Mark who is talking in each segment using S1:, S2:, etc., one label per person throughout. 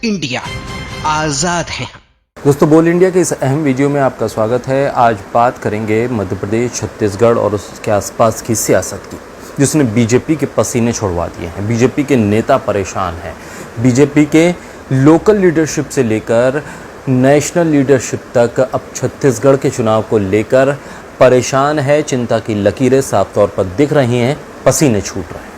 S1: India आजाद है।
S2: दोस्तों, बोल इंडिया के इस अहम वीडियो में आपका स्वागत है। आज बात करेंगे मध्य प्रदेश, छत्तीसगढ़ और उसके आसपास की सियासत की, जिसने बीजेपी के पसीने छुड़वा दिए हैं। बीजेपी के नेता परेशान हैं। बीजेपी के लोकल लीडरशिप से लेकर नेशनल लीडरशिप तक अब छत्तीसगढ़ के चुनाव को लेकर परेशान है। चिंता की लकीरें साफ तौर पर दिख रही हैं, पसीने छूट रहे हैं।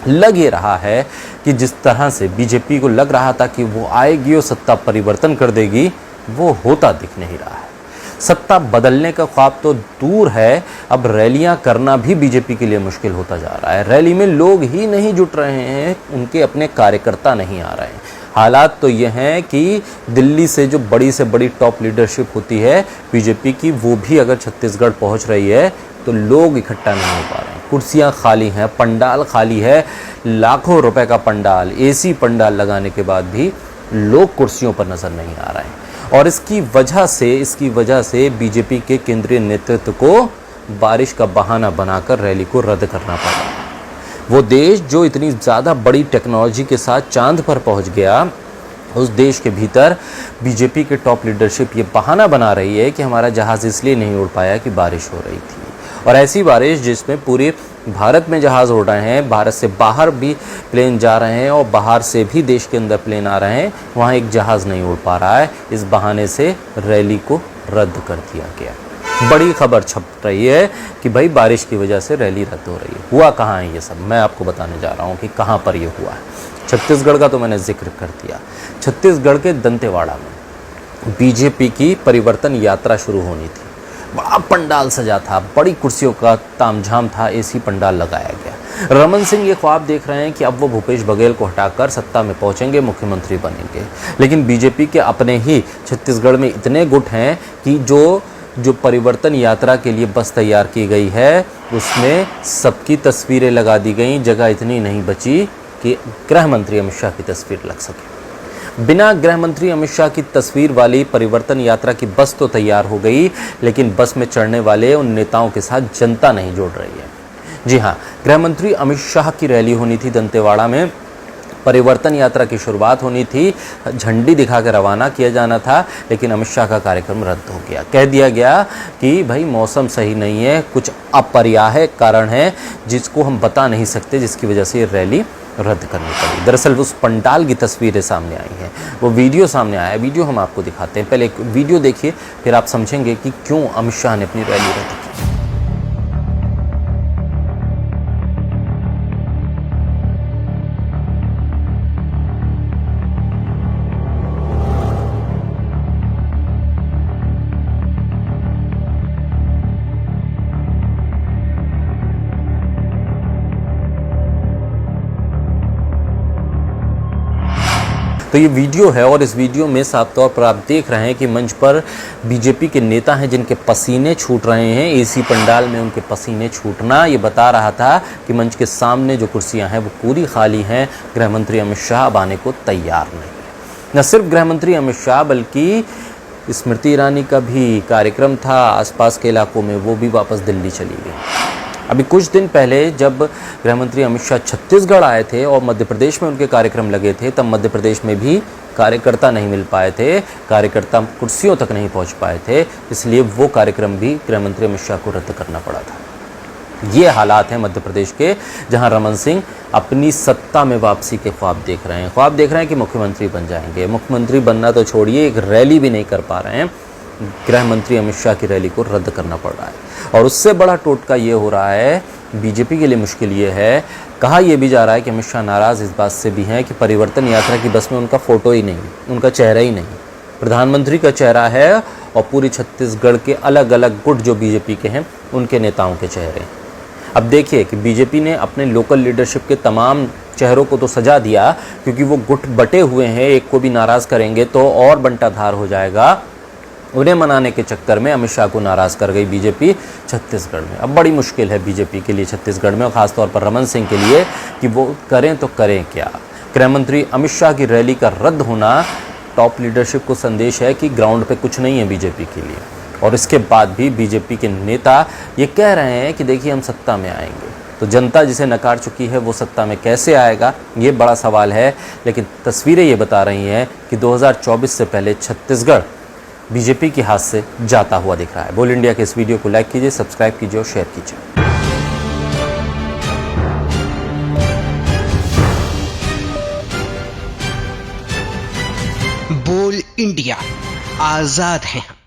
S2: लग ये रहा है कि जिस तरह से बीजेपी को लग रहा था कि वो आएगी और सत्ता परिवर्तन कर देगी, वो होता दिख नहीं रहा है। सत्ता बदलने का ख्वाब तो दूर है, अब रैलियां करना भी बीजेपी के लिए मुश्किल होता जा रहा है। रैली में लोग ही नहीं जुट रहे हैं, उनके अपने कार्यकर्ता नहीं आ रहे हैं। हालात तो ये हैं कि दिल्ली से जो बड़ी से बड़ी टॉप लीडरशिप होती है बीजेपी की, वो भी अगर छत्तीसगढ़ पहुंच रही है तो लोग इकट्ठा नहीं हो पा रहे हैं। कुर्सियां खाली हैं, पंडाल खाली है, लाखों रुपए का पंडाल, एसी पंडाल लगाने के बाद भी लोग कुर्सियों पर नजर नहीं आ रहे हैं। और इसकी वजह से बीजेपी के केंद्रीय नेतृत्व को बारिश का बहाना बनाकर रैली को रद्द करना पड़ा। वो देश जो इतनी ज़्यादा बड़ी टेक्नोलॉजी के साथ चांद पर पहुंच गया, उस देश के भीतर बीजेपी के टॉप लीडरशिप ये बहाना बना रही है कि हमारा जहाज़ इसलिए नहीं उड़ पाया कि बारिश हो रही थी। और ऐसी बारिश जिसमें पूरे भारत में जहाज़ उड़ रहे हैं, भारत से बाहर भी प्लेन जा रहे हैं और बाहर से भी देश के अंदर प्लेन आ रहे हैं, वहाँ एक जहाज़ नहीं उड़ पा रहा है। इस बहाने से रैली को रद्द कर दिया गया। बड़ी खबर छप रही है कि भाई बारिश की वजह से रैली रद्द हो रही है। हुआ कहाँ है ये सब, मैं आपको बताने जा रहा हूँ कि कहाँ पर ये हुआ है। छत्तीसगढ़ का तो मैंने जिक्र कर दिया। छत्तीसगढ़ के दंतेवाड़ा में बीजेपी की परिवर्तन यात्रा शुरू होनी थी। बड़ा पंडाल सजा था, बड़ी कुर्सियों का तामझाम था, एसी पंडाल लगाया गया। रमन सिंह ये ख्वाब देख रहे हैं कि अब वो भूपेश बघेल को हटाकर सत्ता में पहुंचेंगे, मुख्यमंत्री बनेंगे। लेकिन बीजेपी के अपने ही छत्तीसगढ़ में इतने गुट हैं कि जो परिवर्तन यात्रा के लिए बस तैयार की गई है, उसमें सबकी तस्वीरें लगा दी गई। जगह इतनी नहीं बची कि गृह मंत्री अमित शाह की तस्वीर लग सके। बिना गृह मंत्री अमित शाह की तस्वीर वाली परिवर्तन यात्रा की बस तो तैयार हो गई, लेकिन बस में चढ़ने वाले उन नेताओं के साथ जनता नहीं जुड़ रही है। जी हाँ, गृह मंत्री अमित शाह की रैली होनी थी दंतेवाड़ा में, परिवर्तन यात्रा की शुरुआत होनी थी, झंडी दिखा के रवाना किया जाना था, लेकिन अमित शाह का कार्यक्रम रद्द हो गया। कह दिया गया कि भाई मौसम सही नहीं है, कुछ अपरिहार्य कारण है जिसको हम बता नहीं सकते, जिसकी वजह से ये रैली रद्द करनी पड़ी। दरअसल उस पंडाल की तस्वीरें सामने आई हैं, वो वीडियो सामने आया है। वीडियो हम आपको दिखाते हैं। पहले एक वीडियो देखिए, फिर आप समझेंगे कि क्यों अमित शाह ने अपनी रैली रद्द की। तो ये वीडियो है और इस वीडियो में साफ तौर पर आप देख रहे हैं कि मंच पर बीजेपी के नेता हैं जिनके पसीने छूट रहे हैं। एसी पंडाल में उनके पसीने छूटना ये बता रहा था कि मंच के सामने जो कुर्सियां हैं वो पूरी खाली हैं। गृह मंत्री अमित शाह अब आने को तैयार नहीं है। न सिर्फ गृह मंत्री अमित शाह बल्कि स्मृति ईरानी का भी कार्यक्रम था आसपास के इलाकों में, वो भी वापस दिल्ली चली गई। अभी कुछ दिन पहले जब गृह मंत्री अमित शाह छत्तीसगढ़ आए थे और मध्य प्रदेश में उनके कार्यक्रम लगे थे, तब मध्य प्रदेश में भी कार्यकर्ता नहीं मिल पाए थे, कार्यकर्ता कुर्सियों तक नहीं पहुंच पाए थे, इसलिए वो कार्यक्रम भी गृह मंत्री अमित शाह को रद्द करना पड़ा था। ये हालात हैं मध्य प्रदेश के, जहां रमन सिंह अपनी सत्ता में वापसी के ख्वाब देख रहे हैं। ख्वाब देख रहे हैं कि मुख्यमंत्री बन जाएंगे। मुख्यमंत्री बनना तो छोड़िए, एक रैली भी नहीं कर पा रहे हैं। गृह मंत्री अमित शाह की रैली को रद्द करना पड़ रहा है। और उससे बड़ा टोटका ये हो रहा है, बीजेपी के लिए मुश्किल ये है, कहा यह भी जा रहा है कि अमित शाह नाराज़ इस बात से भी हैं कि परिवर्तन यात्रा की बस में उनका फ़ोटो ही नहीं, उनका चेहरा ही नहीं। प्रधानमंत्री का चेहरा है और पूरी छत्तीसगढ़ के अलग अलग गुट जो बीजेपी के हैं उनके नेताओं के चेहरे। अब देखिए कि बीजेपी ने अपने लोकल लीडरशिप के तमाम चेहरों को तो सजा दिया, क्योंकि वो गुट बटे हुए हैं, एक को भी नाराज़ करेंगे तो और बंटाधार हो जाएगा। उन्हें मनाने के चक्कर में अमित शाह को नाराज़ कर गई बीजेपी छत्तीसगढ़ में। अब बड़ी मुश्किल है बीजेपी के लिए छत्तीसगढ़ में, और ख़ासतौर पर रमन सिंह के लिए कि वो करें तो करें क्या। गृह मंत्री अमित शाह की रैली का रद्द होना टॉप लीडरशिप को संदेश है कि ग्राउंड पे कुछ नहीं है बीजेपी के लिए। और इसके बाद भी बीजेपी के नेता ये कह रहे हैं कि देखिए हम सत्ता में आएंगे। तो जनता जिसे नकार चुकी है वो सत्ता में कैसे आएगा, ये बड़ा सवाल है। लेकिन तस्वीरें ये बता रही हैं कि 2024 से पहले छत्तीसगढ़ बीजेपी के हाथ से जाता हुआ दिख रहा है। बोल इंडिया के इस वीडियो को लाइक कीजिए, सब्सक्राइब कीजिए और शेयर कीजिए।
S1: बोल इंडिया, आजाद है।